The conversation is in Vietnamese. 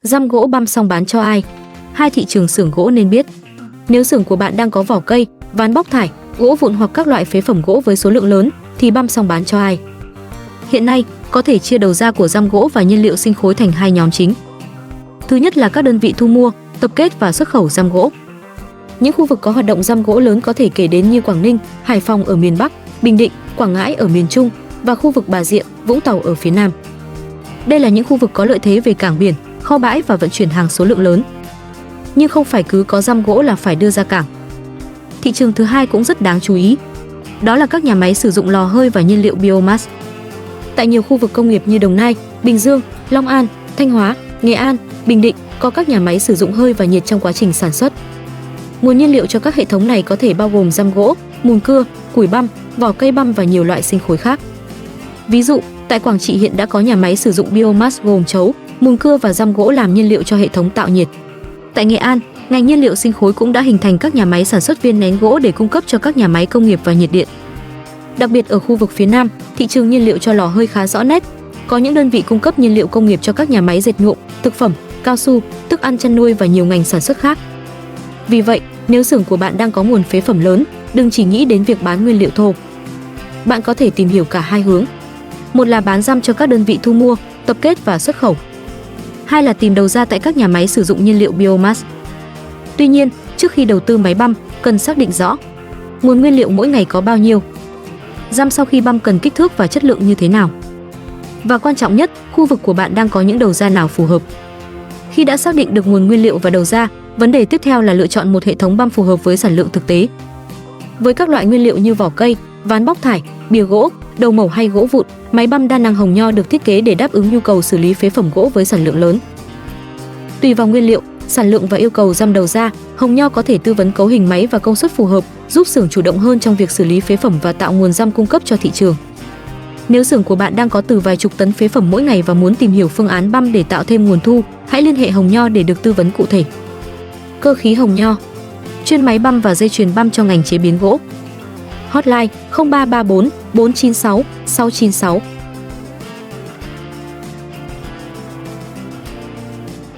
Răm gỗ băm xong bán cho ai? Hai thị trường xưởng gỗ nên biết. Nếu xưởng của bạn đang có vỏ cây, ván bóc thải, gỗ vụn hoặc các loại phế phẩm gỗ với số lượng lớn thì băm xong bán cho ai? Hiện nay, có thể chia đầu ra của răm gỗ và nhiên liệu sinh khối thành hai nhóm chính. Thứ nhất là các đơn vị thu mua, tập kết và xuất khẩu răm gỗ. Những khu vực có hoạt động răm gỗ lớn có thể kể đến như Quảng Ninh, Hải Phòng ở miền Bắc, Bình Định, Quảng Ngãi ở miền Trung và khu vực Bà Rịa, Vũng Tàu ở phía Nam. Đây là những khu vực có lợi thế về cảng biển, kho bãi và vận chuyển hàng số lượng lớn. Nhưng không phải cứ có răm gỗ là phải đưa ra cảng. Thị trường thứ hai cũng rất đáng chú ý. Đó là các nhà máy sử dụng lò hơi và nhiên liệu biomass. Tại nhiều khu vực công nghiệp như Đồng Nai, Bình Dương, Long An, Thanh Hóa, Nghệ An, Bình Định có các nhà máy sử dụng hơi và nhiệt trong quá trình sản xuất. Nguồn nhiên liệu cho các hệ thống này có thể bao gồm răm gỗ, mùn cưa, củi băm, vỏ cây băm và nhiều loại sinh khối khác. Ví dụ, tại Quảng Trị hiện đã có nhà máy sử dụng biomass gồm trấu, mùn cưa và răm gỗ làm nhiên liệu cho hệ thống tạo nhiệt. Tại Nghệ An, ngành nhiên liệu sinh khối cũng đã hình thành các nhà máy sản xuất viên nén gỗ để cung cấp cho các nhà máy công nghiệp và nhiệt điện. Đặc biệt ở khu vực phía Nam, thị trường nhiên liệu cho lò hơi khá rõ nét. Có những đơn vị cung cấp nhiên liệu công nghiệp cho các nhà máy dệt nhuộm, thực phẩm, cao su, thức ăn chăn nuôi và nhiều ngành sản xuất khác. Vì vậy, nếu xưởng của bạn đang có nguồn phế phẩm lớn, đừng chỉ nghĩ đến việc bán nguyên liệu thô. Bạn có thể tìm hiểu cả hai hướng. Một là bán răm cho các đơn vị thu mua, tập kết và xuất khẩu. Hai là tìm đầu ra tại các nhà máy sử dụng nhiên liệu biomass. Tuy nhiên, trước khi đầu tư máy băm, cần xác định rõ nguồn nguyên liệu mỗi ngày có bao nhiêu. Răm sau khi băm cần kích thước và chất lượng như thế nào. Và quan trọng nhất, khu vực của bạn đang có những đầu ra nào phù hợp. Khi đã xác định được nguồn nguyên liệu và đầu ra, vấn đề tiếp theo là lựa chọn một hệ thống băm phù hợp với sản lượng thực tế. Với các loại nguyên liệu như vỏ cây, ván bóc thải, bìa gỗ, đầu mẩu hay gỗ vụn, máy băm đa năng Hồng Nho được thiết kế để đáp ứng nhu cầu xử lý phế phẩm gỗ với sản lượng lớn. Tùy vào nguyên liệu, sản lượng và yêu cầu răm đầu ra, Hồng Nho có thể tư vấn cấu hình máy và công suất phù hợp, giúp xưởng chủ động hơn trong việc xử lý phế phẩm và tạo nguồn răm cung cấp cho thị trường. Nếu xưởng của bạn đang có từ vài chục tấn phế phẩm mỗi ngày và muốn tìm hiểu phương án băm để tạo thêm nguồn thu, hãy liên hệ Hồng Nho để được tư vấn cụ thể. Cơ khí Hồng Nho, chuyên máy băm và dây chuyền băm cho ngành chế biến gỗ. Hotline 0334 496 696.